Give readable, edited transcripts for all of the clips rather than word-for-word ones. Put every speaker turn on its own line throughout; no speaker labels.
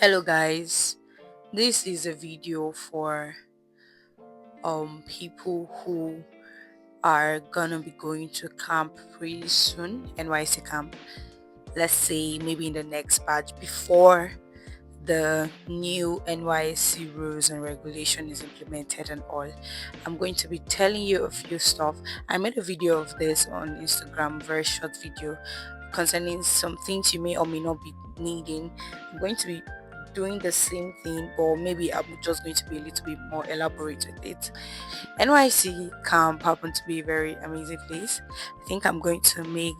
Hello guys, this is a video for people who are gonna be going to camp pretty soon, NYC camp. Let's say maybe in the next batch before the new NYC rules and regulation is implemented and all. I'm going to be telling you a few stuff. I made a video of this on Instagram, very short video concerning some things you may or may not be needing. I'm going to be doing the same thing, or maybe I'm just going to be a little bit more elaborate with it. NYC camp happened to be a very amazing place. I think I'm going to make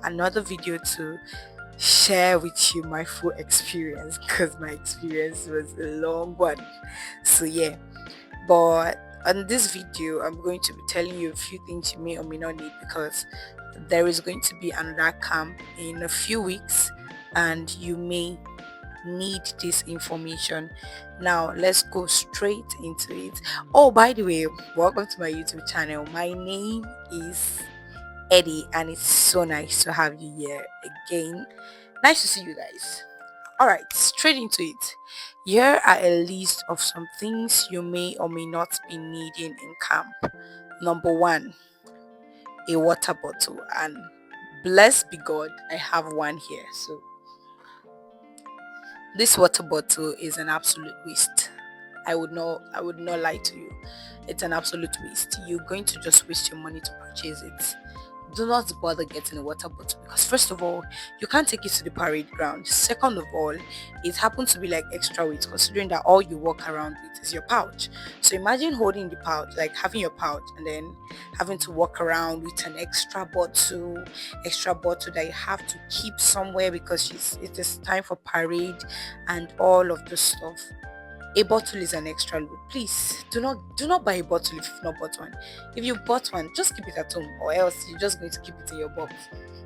another video to share with you my full experience because my experience was a long one. So yeah, but on this video I'm going to be telling you a few things you may or may not need because there is going to be another camp in a few weeks and you may need this information. Now let's go straight into it. Oh, by the way, welcome to my YouTube channel. My name is Eddie and it's so nice to have you here again. Nice to see you guys. Alright, straight into it. Here are a list of some things you may or may not be needing in camp. Number one, a water bottle, and blessed be God, I have one here. So this water bottle is an absolute waste. I would not lie to you. It's an absolute waste. You're going to just waste your money to purchase it. Do not bother getting a water bottle because first of all, you can't take it to the parade ground. Second of all, it happens to be like extra weight considering that all you walk around with is your pouch. So imagine holding the pouch, like having your pouch and then having to walk around with an extra bottle that you have to keep somewhere because it is time for parade and all of the stuff. A bottle is an extra load. Please do not buy a bottle if you've not bought one. If you bought one, just keep it at home or else you're just going to keep it in your box.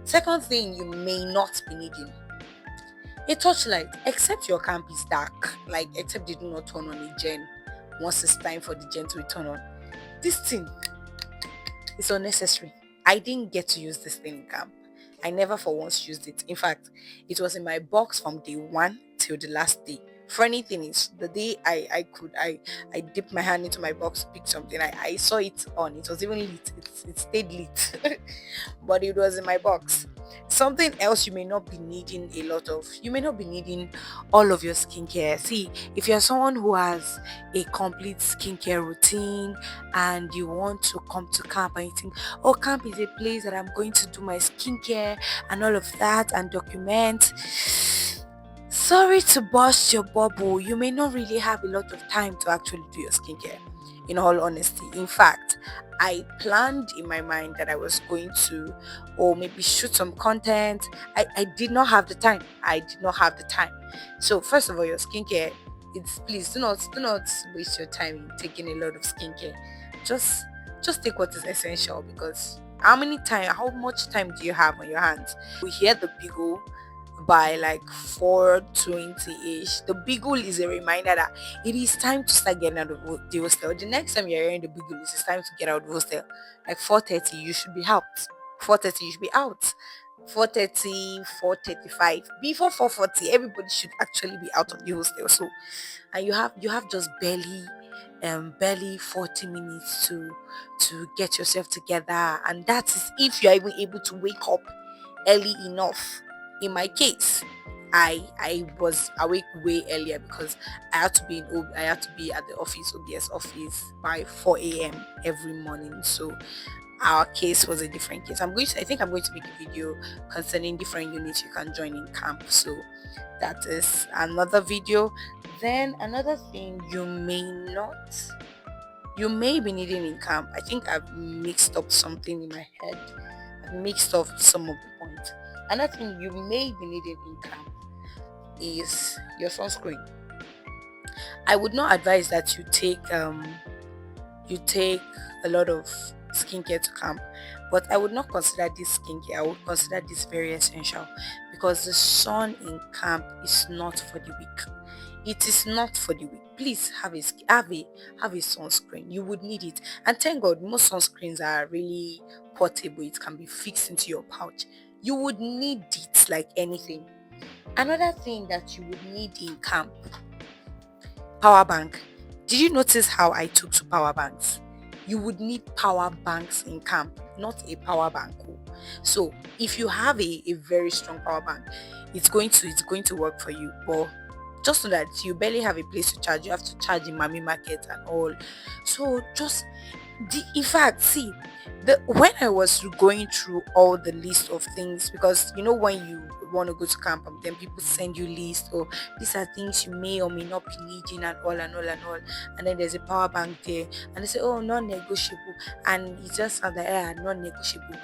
Second thing you may not be needing, a torchlight, except your camp is dark, like except they do not turn on a gen once it's time for the gen to turn on. This thing is unnecessary. I didn't get to use this thing in camp. I never for once used it. In fact, it was in my box from day one till the last day. Funny thing is, the day I dipped my hand into my box to pick something, I saw it on. It was even lit. It stayed lit, but it was in my box. Something else you may not be needing a lot of. You may not be needing all of your skincare. See, if you're someone who has a complete skincare routine and you want to come to camp and you think, oh, camp is a place that I'm going to do my skincare and all of that and document. Sorry to burst your bubble. You may not really have a lot of time to actually do your skincare, in all honesty. In fact, I planned in my mind that I was going to, or maybe shoot some content. I did not have the time. I did not have the time. So, first of all, your skincare, it's please do not waste your time in taking a lot of skincare. Just just take what is essential because how much time do you have on your hands? We hear the Beagle by like 4:20 ish. The Beagle is a reminder that it is time to start getting out of the hostel. The next time you're hearing the Beagle, it's time to get out of the hostel. Like 4:30, you should be out. 4:30, you should be out. 4:30, 4:35. Before 4:40, everybody should actually be out of the hostel. So, and you have just barely 40 minutes to get yourself together, and that is if you're even able to wake up early enough. In my case, I was awake way earlier because I had to be at the office, OBS office, by 4 a.m. every morning. So our case was a different case. I think I'm going to make a video concerning different units you can join in camp. So that is another video. Then another thing you may be needing in camp. I think I've mixed up something in my head. I've mixed up some of the points. Another thing you may be needing in camp is your sunscreen. I would not advise that you take a lot of skincare to camp, but I would not consider this skincare. I would consider this very essential because the sun in camp is not for the weak. It is not for the weak. Please have a sunscreen. You would need it, and thank God most sunscreens are really portable. It can be fixed into your pouch. You would need it like anything. Another thing that you would need in camp: power bank. Did you notice how I took to power banks? You would need power banks in camp, not a power bank. Oh. So if you have a very strong power bank, it's going to work for you. But just so that you barely have a place to charge, you have to charge in Mami Market and all. So just in fact, see, the when I was going through all the list of things, because when you want to go to camp and then people send you list, or these are things you may or may not be needing and all and all and all, and then there's a power bank there, and they say, oh, non-negotiable, and it just sounds like, non-negotiable.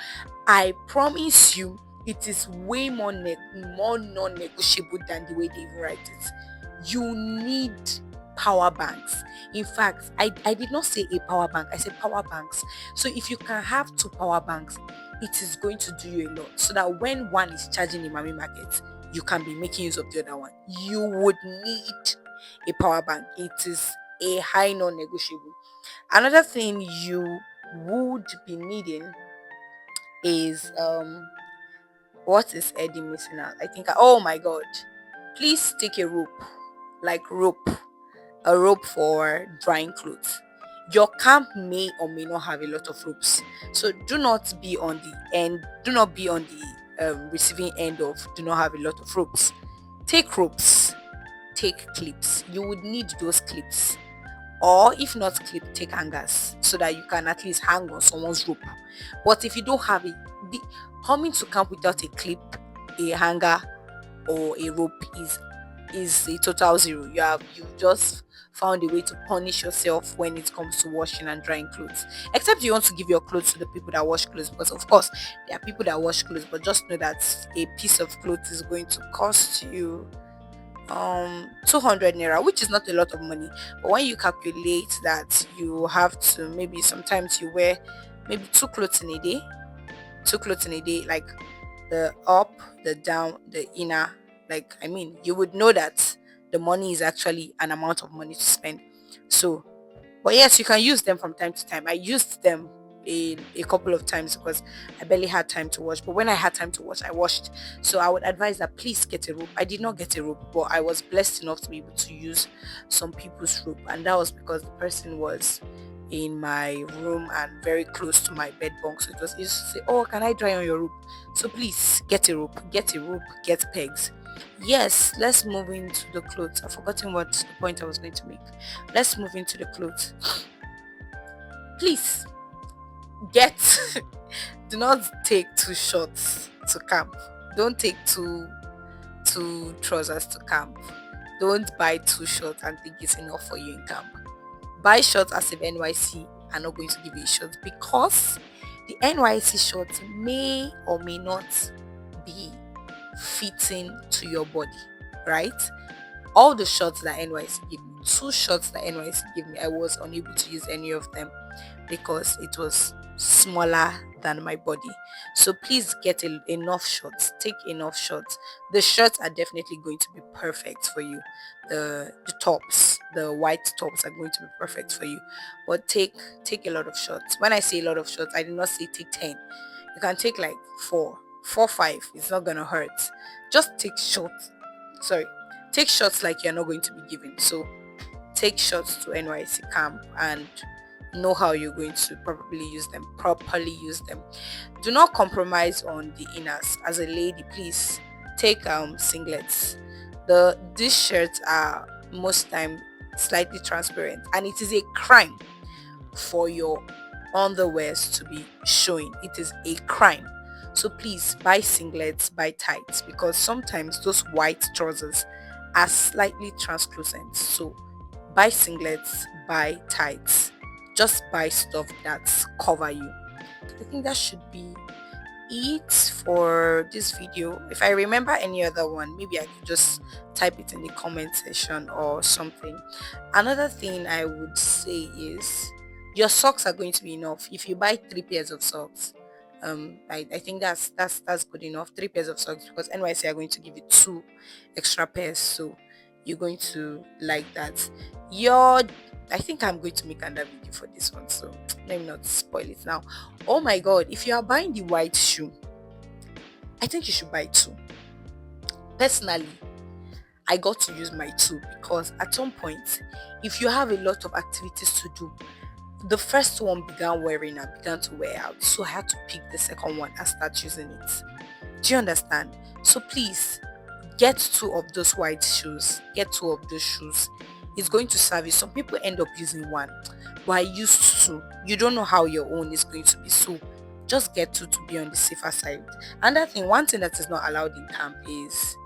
I promise you, it is way more non-negotiable than the way they even write it. You need power banks. In fact, I did not say a power bank, I said power banks. So if you can have two power banks, it is going to do you a lot. So that when one is charging in Mami Market, you can be making use of the other one. You would need a power bank. It is a high non-negotiable. Another thing you would be needing is what is Eddie missing out? I think, oh my god. Please take a rope. Like rope. A rope for drying clothes. Your camp may or may not have a lot of ropes. So do not be on the receiving end of do not have a lot of ropes. Take ropes, take clips. You would need those clips. Or if not clip, take hangers so that you can at least hang on someone's rope. But if you don't have it, coming to camp without a clip, a hanger, or a rope is a total zero. You just found a way to punish yourself when it comes to washing and drying clothes. Except you want to give your clothes to the people that wash clothes, because of course there are people that wash clothes, but just know that a piece of clothes is going to cost you 200 naira, which is not a lot of money. But when you calculate that you have to, maybe sometimes you wear maybe two clothes in a day, like the up, the down, the inner, like, I mean, you would know that the money is actually an amount of money to spend. So, but yes, you can use them from time to time. I used them a couple of times because I barely had time to wash. But when I had time to wash, I washed. So I would advise that please get a rope. I did not get a rope, but I was blessed enough to be able to use some people's rope, and that was because the person was in my room and very close to my bed bunk. So it was easy to say, oh, can I dry on your rope? So please get a rope, get pegs. Yes, let's move into the clothes. I've forgotten what the point I was going to make. Let's move into the clothes. Please get do not take two shorts to camp. Don't take two trousers to camp. Don't buy two shorts and think it's enough for you in camp. Buy shorts as if NYC are not going to give you a short, because the NYC shorts may or may not be fitting to your body, right? All the shots that NYC gave me, two shots that NYC gave me, I was unable to use any of them because it was smaller than my body. So please get enough shots. Take enough shots. The shirts are definitely going to be perfect for you. The tops, the white tops are going to be perfect for you. But take a lot of shots. When I say a lot of shots, I did not say take 10. You can take like 5. It's not gonna hurt. Just take shots. Sorry. Take shots like you're not going to be given. So take shots to NYC camp and know how you're going to properly use them. Do not compromise on the inners. As a lady, please take singlets. These shirts are most time slightly transparent, and it is a crime for your underwears to be showing. It is a crime. So please buy singlets, buy tights, because sometimes those white trousers are slightly translucent. So buy singlets, buy tights. Just buy stuff that cover you. I think that should be it for this video. If I remember any other one, maybe I could just type it in the comment section or something. Another thing I would say is your socks are going to be enough. If you buy 3 pairs of socks, I think that's good enough. 3 pairs of socks, because NYC are going to give you 2 extra pairs, so you're going to like that. I think I'm going to make another video for this one, so let me not spoil it now. Oh my god, if you are buying the white shoe, I think you should buy 2. Personally, I got to use my two because at some point, if you have a lot of activities to do, the first one began wearing and began to wear out. So I had to pick the second one and start using it. Do you understand? So please get two of those white shoes. Get two of those shoes. It's going to serve you. Some people end up using one, but I used two. You don't know how your own is going to be. So just get two to be on the safer side. Another thing, one thing that is not allowed in camp is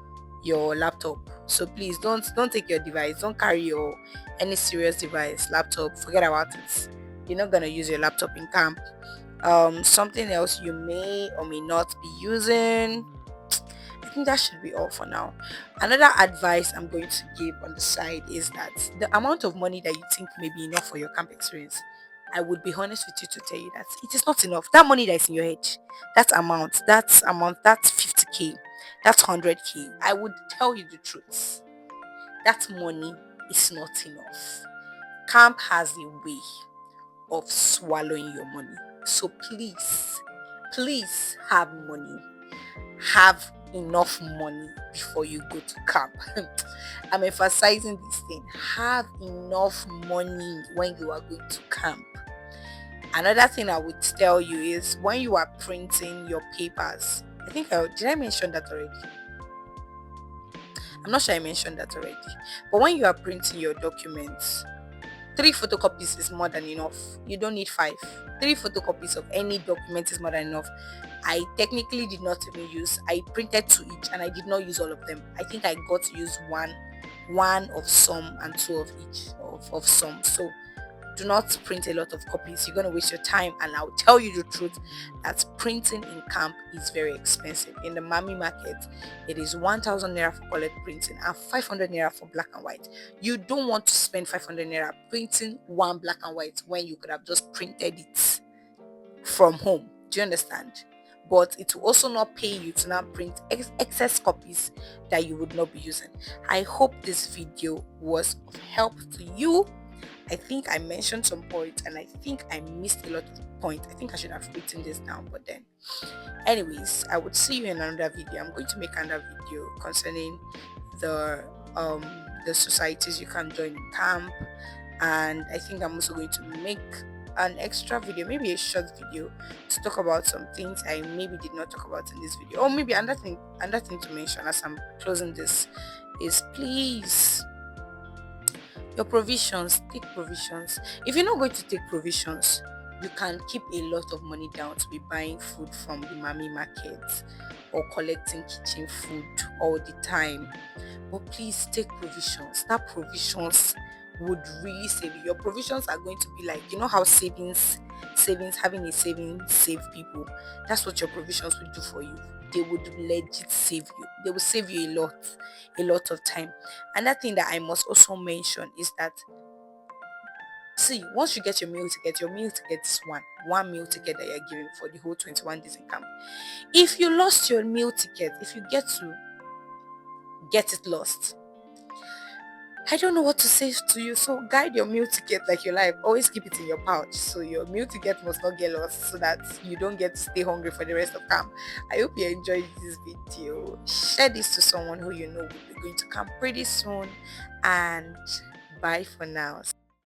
your laptop. So please don't take your device. Don't carry your any serious device, laptop. Forget about it. You're not gonna use your laptop in camp. Something else you may or may not be using. I think that should be all for now. Another advice I'm going to give on the side is that the amount of money that you think may be enough for your camp experience, I would be honest with you to tell you that it is not enough. That money that is in your head, that's 50k, that's 100k. I would tell you the truth. That money is not enough. Camp has a way of swallowing your money. So please have money. Have enough money before you go to camp. I'm emphasizing this thing. Have enough money when you are going to camp. Another thing I would tell you is when you are printing your papers. Did I mention that already? I'm not sure I mentioned that already. But when you are printing your documents, 3 photocopies is more than enough. You don't need 5. 3 photocopies of any document is more than enough. I technically did not even use, I printed 2 each and I did not use all of them. I think I got to use one of some and 2 of each of some. So do not print a lot of copies. You're going to waste your time, and I'll tell you the truth that printing in camp is very expensive. In the Mami market, it is 1,000 naira for color printing and 500 naira for black and white. You don't want to spend 500 naira printing one black and white when you could have just printed it from home. Do you understand? But it will also not pay you to now print excess copies that you would not be using. I hope this video was of help to you. I think I mentioned some points and I think I missed a lot of points. I think I should have written this down, but then anyways, I would see you in another video. I'm going to make another video concerning the societies you can join in camp, and I think I'm also going to make an extra video, maybe a short video, to talk about some things I maybe did not talk about in this video. Or maybe another thing to mention as I'm closing this is, please, your provisions, take provisions. If you're not going to take provisions, you can keep a lot of money down to be buying food from the Mami market or collecting kitchen food all the time. But please take provisions. That provisions would really save you. Your provisions are going to be like, you know how having a savings save people. That's what your provisions will do for you. They would legit save you. They will save you a lot of time. Another thing that I must also mention is that, see, once you get your meal ticket is one meal ticket that you're giving for the whole 21 days in camp. If you lost your meal ticket, if you get it lost, I don't know what to say to you. So guide your meal ticket like your life. Always keep it in your pouch. So your meal ticket must not get lost so that you don't get to stay hungry for the rest of camp. I hope you enjoyed this video. Share this to someone who you know will be going to camp pretty soon. And bye for now.